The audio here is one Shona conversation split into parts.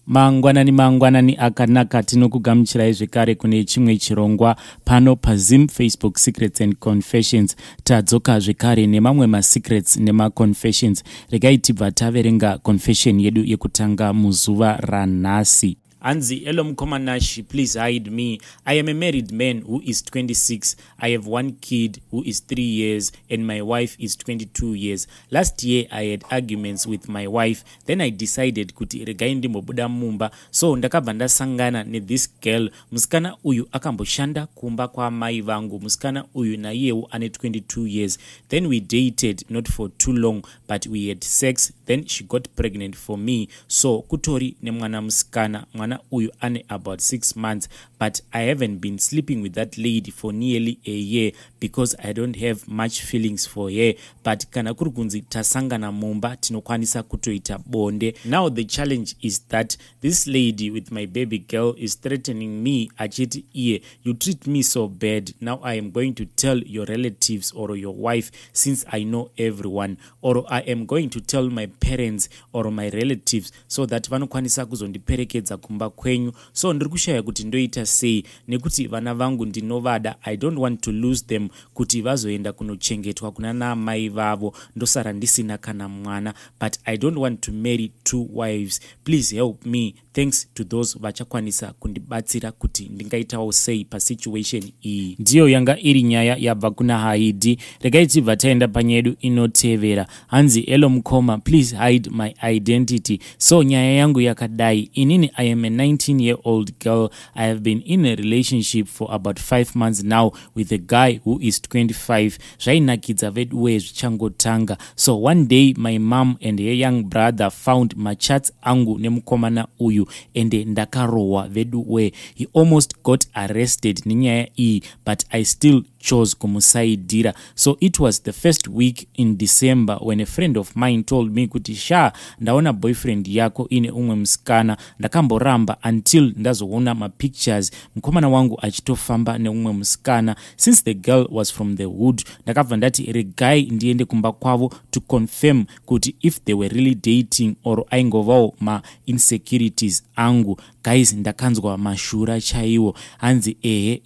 Mangwanani akanaka tinokugamuchirai zvekare kune chimwe chirongwa pano paZim Facebook Secrets and Confessions. Tadzoka zvekare nemamwe masecrets nemaconfessions. Regai tibva taverenga confession yedu yekutanga muzuva ranhasi. Anzi, hello Mkomanashi, please hide me. I am a married man who is 26. I have one kid who is 3 years and my wife is 22 years. Last year I had arguments with my wife. Then I decided kuti regai ndimbobuda mumba. So ndakabva ndasangana this girl. Musikana uyu akamboshanda kumba kwa mai vangu. Musikana uyu naiyewo ane 22 years. Then we dated, not for too long, but we had sex. Then she got pregnant for me. So kutori nemwana musikana. Mwana uyu ane about 6 months, but I haven't been sleeping with that lady for nearly a year because I don't have much feelings for her. But kana kuri kunzi tasangana mumba tinokwanisa kutoita bonde. Now the challenge is that this lady with my baby girl is threatening me. Achiti iye, you treat me so bad. Now I am going to tell your relatives or your wife, since I know everyone, or I am going to tell my parents or my relatives so that vanokwanisa kuzondiperekedza kumba kwenyu. So ndikushaya kuti ndoita sei nekuti vana vangu ndinovada. I don't want to lose them kuti vazoenda kunochengetwa kuna namai vavo ndosara ndisina kana mwana, but I don't want to marry 2 wives. Please help me. Thanks to those vachakwanisa kundibatsira kuti ndingaitawo sei pa situation iyi. Ndiyo yanga iri nyaya yabva kuna Haidi. Regai tibva taenda panyedu inotevera. Hanzi, hello Mkoma, please hide my identity. So nyaya yangu yakadai. Inini I am a 19-year-old girl. I have been in a relationship for about 5 months now with a guy who is 25. Zvainakidza veduwe zvichangotanga. So one day my mom and her young brother found my chats angu nemukomana uyu ende ndakarowa veduwe. He almost got arrested nenyaya iyi, but I still chose kumusaidira. So it was the first week in December when a friend of mine told me kuti sha ndaona boyfriend yako ine umwe musikana. Ndakamboramba until ndazoona ma pictures mkomana wangu achitofamba neumwe musikana. Since the girl was from the hood, ndakabva ndati regai ndiende kumba kwavo to confirm kuti if they were really dating or aingovawo ma insecurities angu. Guys, ndakanzwa mashura chaiwo. Hanzi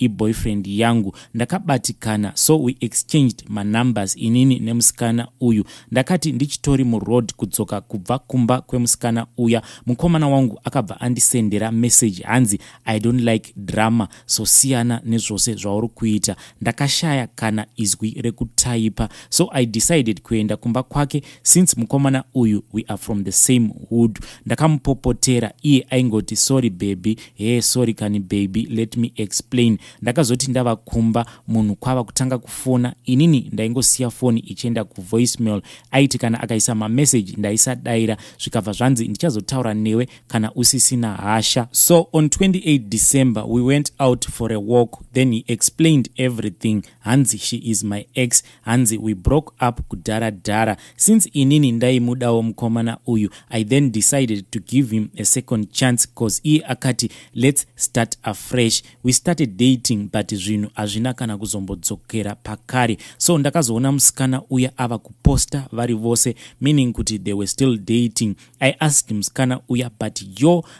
boyfriend yangu. Ndakabatikana, so we exchanged my numbers inini nemusikana uyu. Ndakati ndichitori mu road kudzoka kubva kumba kwemusikana uya. Mukomana wangu akabva andisendera message. Hanzi, I don't like drama, so siyana nezvose zvauri kuita. Ndakashaya kana izwi rekutaipa. So I decided kuenda kumba kwake since mukomana uyu we are from the same hood. Ndakamupopotera iye aingoti sorry baby. Sorry kani baby, let me explain. Ndakazoti ndava kumba munhu kwava kutanga kufona. Inini ndaingosiya phone ichienda ku voicemail. Aiti kana akaisa ma message ndaisadaira zvikabva zvanzi ndichazotaura newe kana usisina hasha. So on 28 December we went out for a walk. Then he explained everything. Hanzi, she is my ex. Hanzi, we broke up kudara. Since inini ndaimudawo mkomana uyu, I then decided to give him a second chance cause iye akati let's start afresh. We started dating but zvinhu hazvina kana kuzombodzokera pakare. So ndakazoona musikana uya ava kuposta vari vose, meaning kuti they were still dating. I asked musikana uya but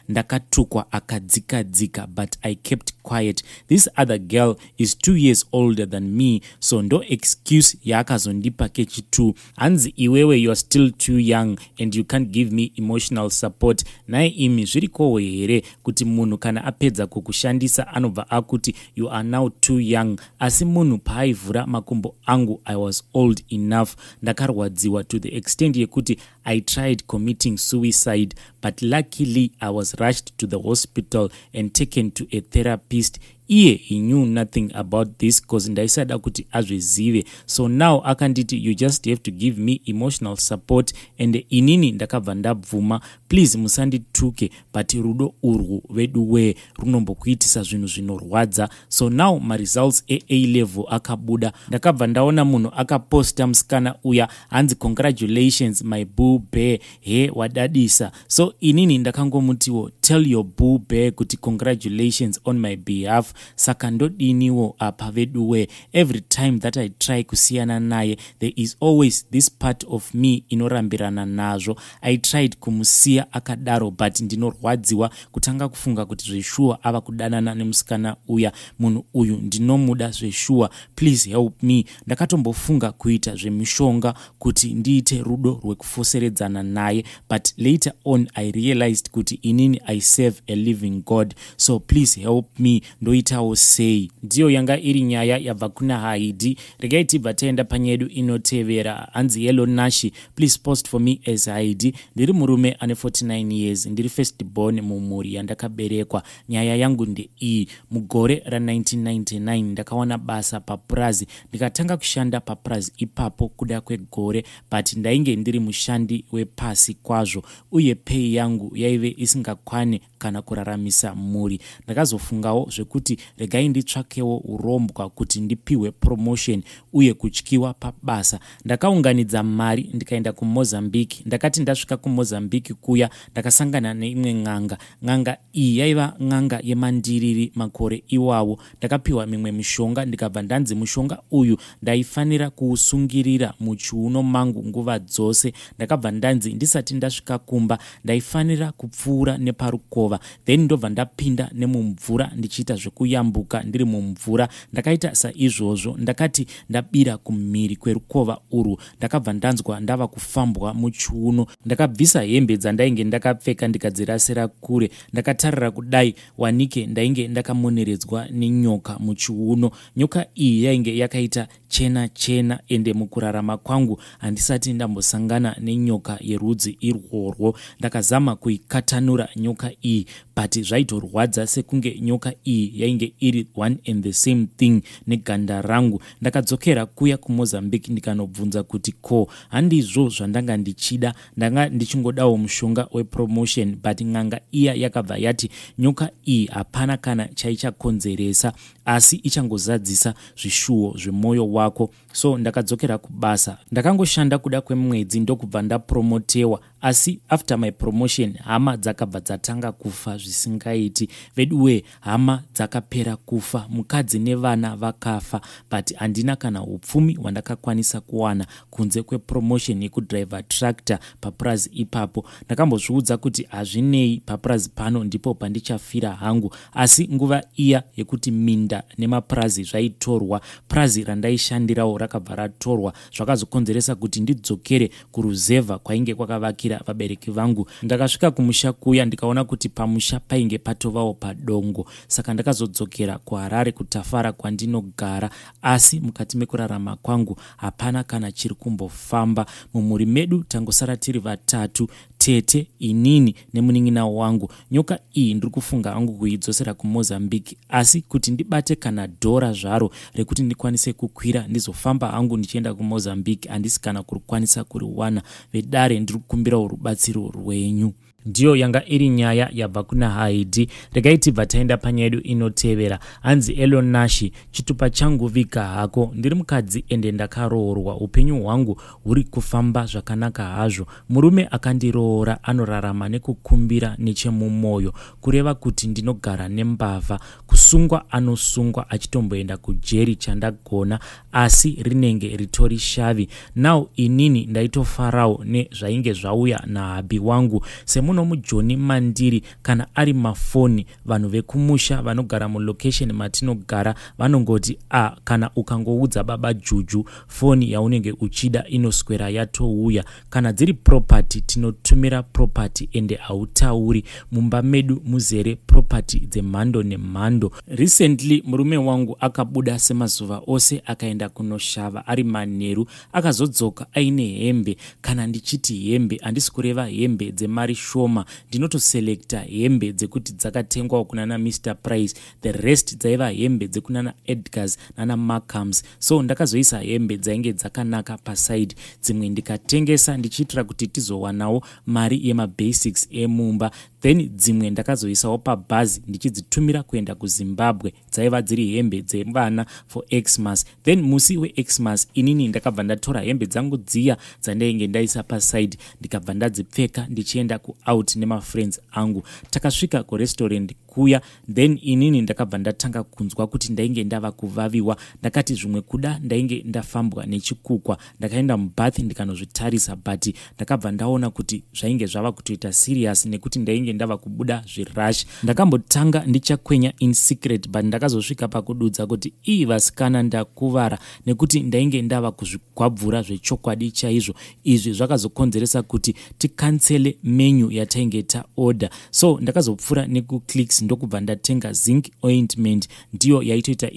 ndakatukwa akadzika, but I kept quiet. This other girl is 2 years older than me, so no excuse yaakazondipa kechitu. Hanzi, iwewe you are still too young and you can't give me emotional support. Nae imi zvirikowo here kuti munhu kana apedza kukushandisa anobva akuti you are now too young. Asi munhu paaivhura makumbo angu I was old enough. Ndakarwadziwa to the extent yekuti I tried committing suicide, but luckily I was rushed to the hospital and taken to a therapist. He knew nothing about this cause ndaisada kuti azvizive. So now akanditi you just have to give me emotional support and inini ndakabva ndabvuma. Please musandituke, but rudo urwu veduwe runombokuitisa zvinhu zvinorwadza. So now my results A level akabuda. Ndakabva ndaona munhu akaposta musikana uya. Hanzi, congratulations my boo, boo bear he wadadisa. So inini ndakangomutiwo tell your boo bear kuti congratulations on my behalf. Saka ndodiniwo apa veduwe. Every time that I try kusiyana naye, there is always this part of me inorambirana nazvo. I tried kumusiya akadaro, but ndinorwadziwa kutanga kufunga kuti zveshuwa ava kudanana nemusikana uya. Munhu uyu ndinomuda zveshuwa. Please help me. Ndakatombofunga kuita zvemishonga kuti ndiite rudo rwekufoseredzana naye, but later on I realized kuti inini I serve a living God. So please help me. Ndoitawo sei. Ndiyo yanga iri nyaya yabva kuna Haidi. Regai tibva taenda panyedu inotevera. Anzi Yellow Nashi. Please post for me as Haidi. Ndiri murume ane 49 years. Ndiri first born mumuri yandakaberekwa. Nyaya yangu nde iyi. Mugore ra 1999 ndakawana basa papurazi. Ndikatanga kushanda papurazi ipapo kuda kwegore, but ndainge ndiri mushandi wepasi kwazvo uye pay yangu yaive isingakwane kana kuraramisa muri. Ndakazofungawo zvekuti regai nditsvakewo urombwa kuti ndipiwe promotion uye kutyiwa pabasa. Ndakaunganidza mari ndikaenda kuMozambique. Ndakati ndasvika kuMozambique kuya ndakasangana neimwe ng'anga. Ng'anga iyi yaiva ng'anga yemandiriri makore iwawo. Ndakapiwa mimwe mishonga ndikabva ndanzi mushonga uyu ndaifanira kuusungirira muchiuno mangu nguva dzose. Ndakabva ndanzi ndisati ndasvika kumba ndaifanira kupfuura neparukova, then ndobva ndapinda nemumvura ndichiita zvekuyambuka ndiri mumvura. Ndakaita saizvozvo, ndakati ndabira kumhiri kwerukova urwu ndakabva ndanzwa ndava kufambwa muchiuno. Ndakabvisa hembe dzandainge ndakapfeka ndikadzirasira kure. Ndakatarira kudai wanike ndainge ndakamoneredzwa nenyoka muchiuno. Nyoka iyi yainge yakaita chena chena, ende mukurarama kwangu handisati ndambosangana nenyoka yerudzi irworwo. Ndakazama kuikatanura nyoka iyi, but zvaitorwadza sekunge nyoka iyi yainge iri one and the same thing neganda rangu. Ndakadzokera kuya kuMozambique ndikanobvunza kuti ko handizvo zvandanga ndichida. Ndanga ndichingodawo mushonga wepromotion, but ng'anga iya yakabva yati nyoka iyi hapana kana chaichakonzeresa, asi ichangozadzisa zvishuwo zvemoyo wako. So ndakadzokera kubasa. Ndakangoshanda kuda kwemwedzi ndokubva ndapromotewa, asi after my promotion hama dzakabva dzatanga kufa zvisingaiti. Veduwe hama dzakapera kufa, mukadzi nevana vakafa, but handina kana upfumi hwandakakwanisa kuwana kunze kwepromotion yekudriver tractor papurazi ipapo. Ndakambozviudza kuti hazvinei, papurazi pano ndipo pandichafira hangu. Asi nguva iya yekuti minda nemapurazi zvaitorwa, purazi randaishandirawo rakabva ratorwa, zvakazokonzeresa kuti ndidzokere kuruzevha kwainge kwakavakira vabereki vangu. Ndakasvika kumusha kuya ndikaona kuti pamusha painge patovawo padongo, saka ndakazodzokera kuHarare kutafara kwandinogara. Asi mukati mekurarama kwangu hapana kana chiri kumbofamba. Mumuri medu tangosara tiri vatatu, tete, inini nemunin'ina wangu. Nyoka iyi ndiri kufunga hangu kuidzosera kuMozambique, asi kuti ndibate kana dhora zvaro rekuti ndikwanise kukwira ndizofamba hangu ndichienda kuMozambique handisi kana kurikwanisa kuriwana. Vedare ndiri kukumbira rubatsiro rwenyu. Ndiyo yanga iri nyaya yabva kuna Haidi. Regai tibva taenda panyedu inotevera. Anzi Yellow Nashi. Chitupa changu vika hako. Ndiri mukadzi ende ndakaroorwa. Upenyu hwangu huri kufamba zvakanaka hazvo. Murume akandiroora anorarama nekukumbira nechemumoyo, kureva kuti ndinogara nembavha. Kusungwa anosungwa achitomboenda kujeri chandagona, asi rinenge ritori shavi. Now inini ndaitofarawo nezvainge zvauya nahabi wangu. Semuno mujoni mandiri kana ari mafoni, vanhu vekumusha vanogara mulocation matinogara vanongoti kana ukangoudza baba Juju foni yaunenge uchida inoswera yatouya. Kana dziri property tinotumira property ende hautauri. Mumba medu muzere property dzemhando nemhando. Recently murume wangu akabuda semazuva ose akaenda kunoshava ari manheru, akazodzoka aine hembe. Kana ndichiti hembe handisi kureva hembe dzemari shoma, ndinotoselekta hembe dzekuti dzakatengwa kunana Mr Price, the rest dzaiva hembe dzekunana Edgars nana Markhams. So ndakazoisa hembe dzainge dzakanaka paside, dzimwe ndikatengesa ndichitira kuti tizowanawo mari yemabasics emumba. then dzimwe ndakazoisawo pabhazi ndichidzitumira kuenda kuZimbabwe, dzaiva dziri hembe dzevana for Xmas. Then musi weXmas inini ndakabva ndatora hembe dzangu dziya dzandainge ndaisa paside ndikabva ndadzipfeka ndichienda kuout nemafriends angu. Takasvika kurestaurant kuya, then inini ndakabva ndatanga kunzwa kuti ndainge ndava kuvaviwa. Ndakati zvimwe kuda ndainge ndafambwa nechikukwa, ndakaenda mubath ndikanozvitarisa, but ndakabva ndaona kuti zvainge zvava kutoita serious nekuti ndainge ndava kubuda zvirash. Ndakambotanga ndichakwenya in secret, but ndakazosvika pakududza kuti vasikana ndakuvara nekuti ndainge ndava kuzvigwabvura zvechokwadi chaizvo. Izvi zvakazokonzeresa kuti tikansele menu yatainge taorder. So ndakazopfura nekuclicks ndokubva ndatenga zinc ointment, ndiyo yaitoita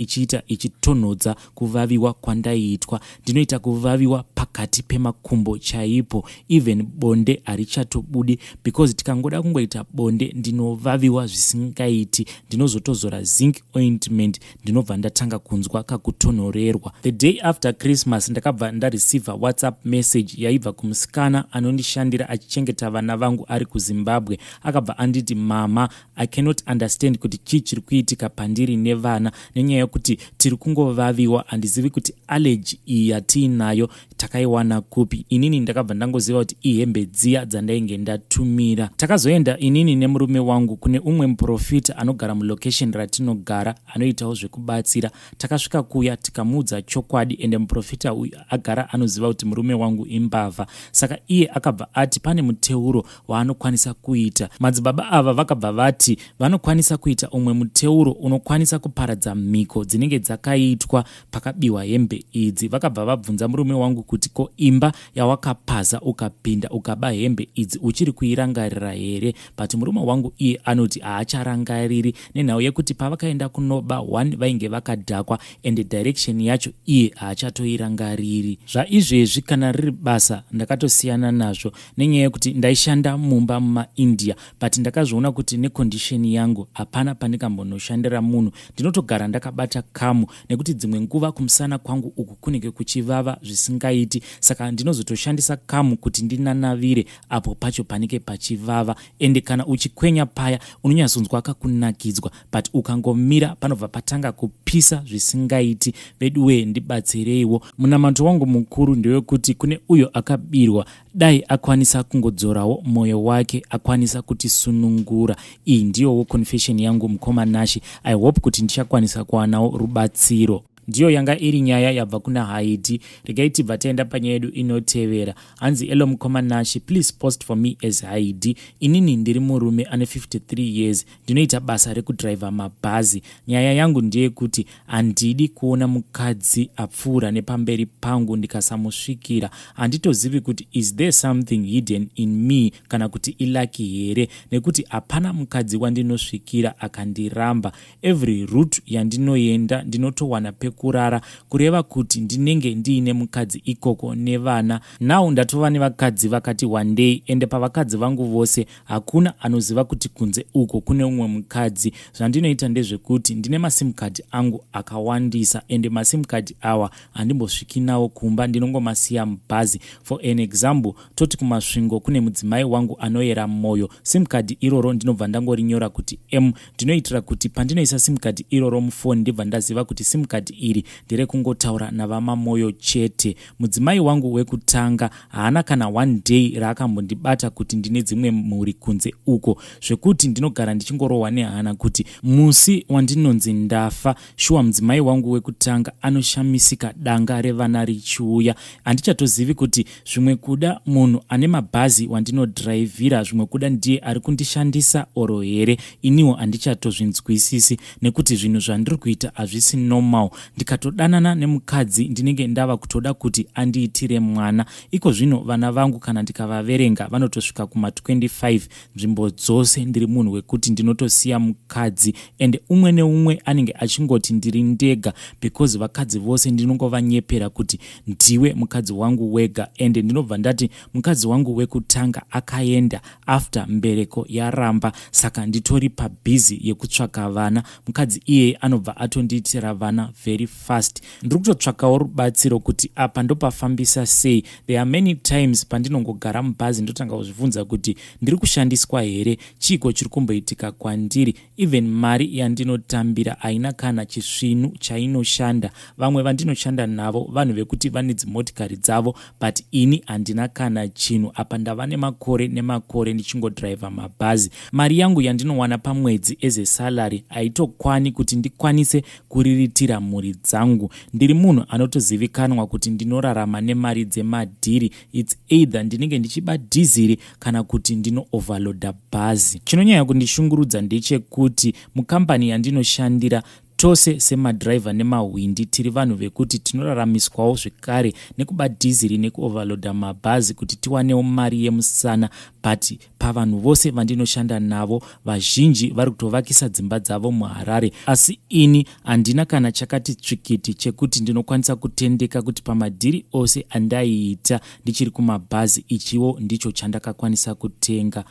ichitonhodza kuvaviwa kwandaiitwa. Ndinoita kuvaviwa pakati pemakumbo chaipo, even bonde harichatobudi, because tikangoda kungoita bonde ndinovaviwa zvisingaiti. Ndinozotozora zinc ointment ndinobva ndatanga kunzwa kakutonhorerwa. The day after Christmas ndakabva ndareceiva WhatsApp message yaibva kumusikana anondishandira achichengeta vana vangu ari kuZimbabwe. Akabva anditi, mama, I cannot understand kuti chii chiri kuitika pandiri nevana, nenyaya yekuti tiri kungovaviwa, handizivi kuti allergy iyi yatiinayo takaiwana kupi. Inini ndakabva ndangoziva kuti ihembe dziya dzandainge ndatumira. Takazoenda inini nemurume wangu kune umwe muprofita anogara mulocation ratinogara anoitawo zvekubatsira. Takasvika kuya tikamuudza chokwadi, ende muprofita uyu agara anoziva kuti murume wangu imbavha. Saka iye akabva ati pane muteuro waanokwanisa kuita. Madzibaba ava vakabva vati vanokwanisa kuita umwe muteuro unokwanisa kuparadza mhiko dzinenge dzakaitwa pakabiwa hembe idzi. Vakabva vabvunza murume wangu kuti ko imba yawakapaza ukapinda ukaba hembe idzi uchiri kuirangarira here? But murume wangu iye anoti haacharangariri, nenhau yekuti pavakaenda kunoba 1 vainge vakadhakwa, and direction yacho iye haachatoirangariri. Zvaizvezvi kana riri basa ndakatosiyana nazvo, nenyaya yekuti ndaishanda mumba mumaIndia, but ndakazviona kuti necondition yangu hapana pandikambonoshandira munhu. Ndinotogara ndakabata kamu, nekuti dzimwe nguva kumusana kwangu uku kunenge kuchivava zvisingaiti. Saka ndinozotoshandisa kamu kuti ndinanavire apo pacho panenge pachivava. Ende kana uchikwenya paya unonyatsonzwa kakunakidzwa, but ukangomira panobva patanga kupisa zvisingaiti. Veduwe ndibatsireiwo. Munamato wangu mukuru ndewekuti kune uyo akabirwa, dai akwanisa kungodzorawo mwoyo wake, akwanisa kutisunungura. Iyi ndiyowo confession yangu mukoma Nashi. I hope kuti ndichakwanisa kuwanawo rubatsiro. Ndiyo yanga iri nyaya yabva kuna Haiti. Regai tibva taenda panyaya yedu inotevera. Hanzi, hello mukoma Nashi, please post for me as Haiti. Inini ndiri murume ane 53 years. Ndinoita basa rekudriva mabhazi. Nyaya yangu ndiye kuti handidi kuona mukadzi apfuura nepamberi pangu ndikasamusvikira. Handitozivi kuti is there something hidden in me kana kuti ilaki here, nekuti hapana mukadzi wandinosvikira akandiramba. Every route yandinoenda ndinotowana kurara, kureva kuti ndinenge ndiine mukadzi ikoko nevana. Now ndatova nevakadzi vakati one day, ende pavakadzi vangu vose hakuna anoziva kuti kunze uko kune umwe mukadzi. Zvandinoita ndezvekuti ndine masimukadhi angu akawandisa, ende masimukadhi awa handimbosviki nawo kumba, ndinongomasiya mubhazi. For an example, toti kumasvingo kune mudzimai wangu anoyera moyo. Simukadhi iroro ndinobva ndangorinyora kuti M, ndinoitira kuti pandinoisa simukadhi iroro mufoni ndibva ndaziva kuti simukadhi iri ndire kungotaura navamamoyo chete. Mudzimai wangu wekutanga haana kana one day raakambondibata kuti ndine dzimwe mhuri kunze uko, zvekuti ndinogara ndichingorohwa nehana kuti musi wandinonzi ndafa, shuwa mudzimai wangu wekutanga anoshamisika danga revana richiuya. Handichatozivi kuti zvimwe kuda munhu ane mabhazi wandinodhiraivhira, zvimwe kuda ndiye ari kundishandisa oro here. Iniwo handichatozvinzwisisi, nekuti zvinhu zvandiri kuita hazvisi normal. Ndikatodanana nemukadzi ndinenge ndava kutoda kuti andiitire mwana. Iko zvino vana vangu kana ndikavaverenga vanotosvika kuma 25. Nzvimbo dzose ndiri munhu wekuti ndinotosiya mukadzi, ende umwe neumwe anenge achingoti ndiri ndega, because vakadzi vose ndinongovanyepera kuti ndiwe mukadzi wangu wega. Ende ndinobva ndati mukadzi wangu wekutanga akaenda after mbereko yaramba, saka nditori pabhizi yekutsvaka vana. Mukadzi iye anobva atondiitira vana very very fast. Ndiri kutotsvakawo rubatsiro kuti apa ndopafambisa sei. There are many times pandinongogara mubhazi ndotanga kuzvibvunza kuti ndiri kushandiswa here, chiko chiri kumboitika kwandiri. Even mari yandinotambira haina kana chisvinu chainoshanda. Vamwe vandinoshanda navo vanhu vekuti vane dzimotikari dzavo, but ini handina kana chinhu. Apa ndava nemakore ndichingodhiraivha mabhazi. Mari yangu yandinowana pamwedzi eze salary haitokwani kuti ndikwanise kuriritira mhuri dzangu. Ndiri munhu anotozivikanwa kuti ndinorarama nemari dzemadhiri. It's either ndinenge ndichiba dhiziri kana kuti ndino overloada bhazi. Chinonyanya kundishungurudza ndechekuti mukambani yandinoshandira tose semadhiraivha nemahwindi tiri vanhu vekuti tinoraramiswawo zvekare nekuba dhiziri nekuoverloada mabhazi kuti tiwanewo mari yemusana. But pavanhu vose vandinoshanda navo vazhinji vari kutovakisa dzimba dzavo muHarare, asi ini handina kana chakati tsvikiti chekuti ndinokwanisa kutendeka kuti pamadhiri ose andaiita ndichiri kumabhazi ichiwo ndicho chandakakwanisa kutenga.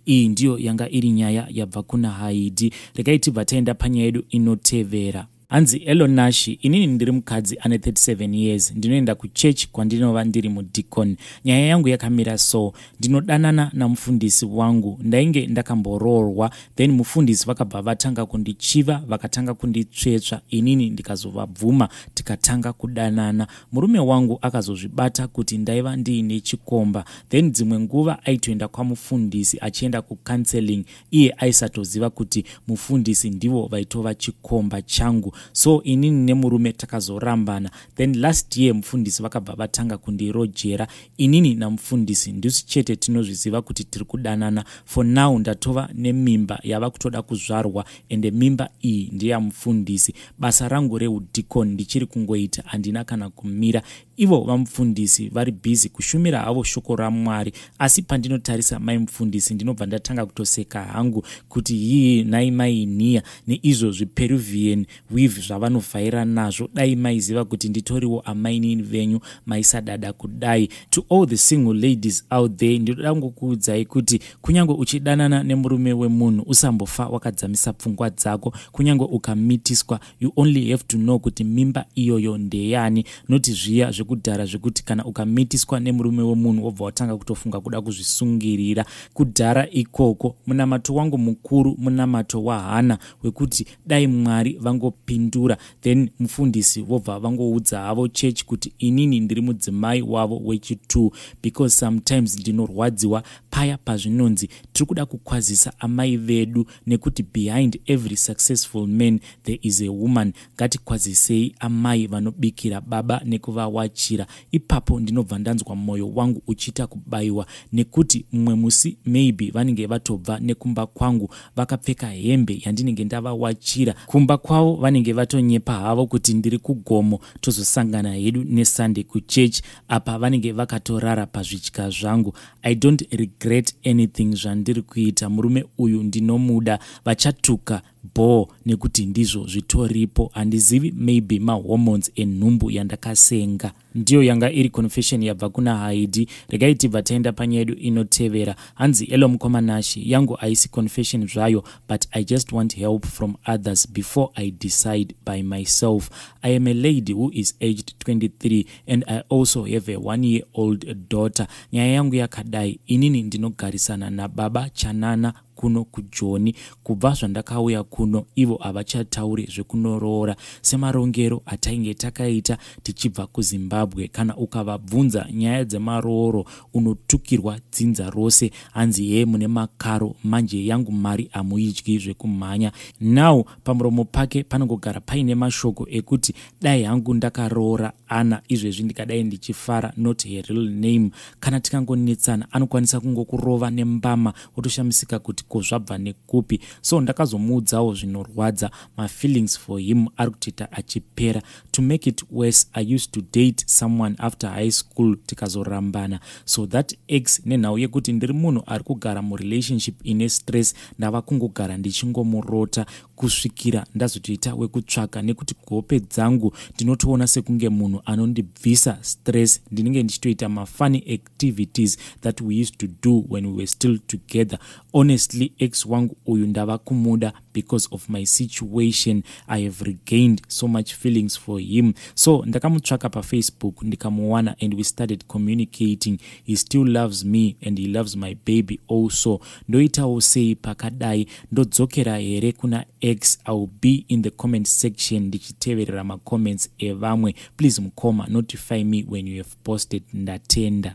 Iyi ndiyo yanga iri nyaya yabva kuna Haidhi. Regai tibva taenda panyaya yedu inotevera. Hanzi Elonashi, inini ndiri mukadzi ane 37 years. Ndinoenda kuchechi kwandinova ndiri mudikoni. Nyaya yangu yakamira so, ndinodanana namufundisi wangu. Ndainge ndakamboroorwa, then mufundisi vakabva vatanga kundichiva, vakatanga kunditsvetsva, inini ndikazovabvuma, tikatanga kudanana. Murume wangu akazozvibata kuti ndaiva ndiine chikomba. Then dzimwe nguva aitoenda kwamufundisi achienda kucounseling. Iye aisatoziva kuti mufundisi ndivo vaitova chikomba changu. So inini nemurume takazorambana. Then last year mufundisi vakabva vatanga kundirojera. Inini namufundisi ndisu chete tinozviziva kuti tiri kudanana. For now ndatova nemimba yava kutoda kuzvarwa, ende mimba iyi ndiya mufundisi. Basa rangu reudikoni ndichiri kungoita, handina kana kumira. Ivo vamufundisi vari busy kushumira havo shoko raMwari, asi pandinotarisa mai mufundisi ndinobva ndatanga kutoseka hangu kuti hii nai mai niya neizvo zviperuvian weave zvavanovhaira nazvo. Dai maiziva kuti nditoriwo amainini venyu maisadada kudai. To all the single ladies out there, ndinoda kungokuudzai kuti kunyange uchidanana nemurume wemunhu usambofa wakadzamisa pfungwa dzako. Kunyange ukamitiswa, you only have to know kuti mimba iyoyo ndeyani, noti zviya zvekudhara zvekuti kana ukamitiswa nemurume wemunhu wobva watanga kutofunga kuda kuzvisungirira. Kudhara ikoko munamato wangu mukuru munamato waHana wekuti dai Mwari vangopindura, then mufundisi vobva vangoudza havo chechi kuti inini ndiri mudzimai wavo wechitu. Because sometimes ndinorwadziwa paya pazvinonzi tiri kuda kukwazisa amai vedu, nekuti behind every successful man there is a woman. Ngatikwazisei amai vanobikira baba nekuvawachira. Ipapo ndinobva ndanzwa mwoyo wangu uchita kubayiwa, nekuti mumwe musi maybe vanenge vatobva nekumba kwangu vakapfeka hembe yandinenge ndavawachira. Kumba kwavo vanenge vatonyepa havo kuti ndiri kugomo, tozosangana hedu neSunday kuchechi. Apa vanenge vakatorara pazvitya zvangu. I don't regret anything zvandiri kuita. Murume uyu ndinomuda. Vachatuka bo nekuti ndizvo zvitoripo. Handizivi maybe mahormones enhumbu yandakasenga. Ndiyo yanga iri confession yabva kuna Haidhi. Regai tibva taenda panyaya yedu inotevera. Hanzi elo mukomanashi, yangu haisi confession zvayo, but I just want help from others before I decide by myself. I am a lady who is aged 23 and I also have a 1-year-old daughter. Nyaya yangu yakadai, inini ndinogarisana nababa Chanana kuno kuJoni. Kubva zvandakauya kuno ivo havachatauri zvekunoroora semarongero atainge takaita tichibva kuZimbabwe. Kana ukavabvunza nyaya dzemarooro unotukirwa dzinza rose. Hanzi ye mune makaro, manje yangu mari hamuidyi zvekumhanya. Now pamuromo pake panongogara paine mashoko ekuti dai hangu ndakaroora Ana izvezvi ndikadai ndichifara, not her real name. Kana tikangonetsana anokwanisa kungokurova nembama wotoshamisika kuti kozvabva nekupi. So ndakazomuudzawo zvinorwadza. My feelings for him ari kutoita achipera. To make it worse, I used to date someone after high school tikazorambana. So that ex nenhau yekuti ndiri munhu ari kugara murelationship ine stress, ndava kungogara ndichingomurota kusvikira ndazotoita wekutsvaka, nekuti kuhope dzangu ndinotoona sekunge munhu anondibvisa stress. Ndinenge ndichitoita funny activities that we used to do when we were still together. Honestly, ex wangu uyu ndava kumuda because of my situation. I have regained so much feelings for him. So ndakamutsvaka paFacebook ndikamuwana, and we started communicating. He still loves me and he loves my baby also. Ndoitawo sei pakadai? Ndodzokera here kuna X? I will be in the comment section ndichiteverera comments evamwe. Please mukoma, notify me when you have posted. Ndatenda.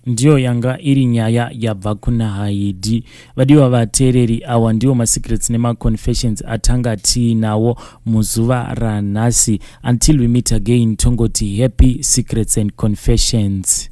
Ndiyo yanga iri nyaya yabva kuna Haidi. Vadiwa vateereri, awa ndiwo masecrets confessions atanga tiinawo muzuva ranhasi. Until we meet again, tongoti happy secrets and confessions.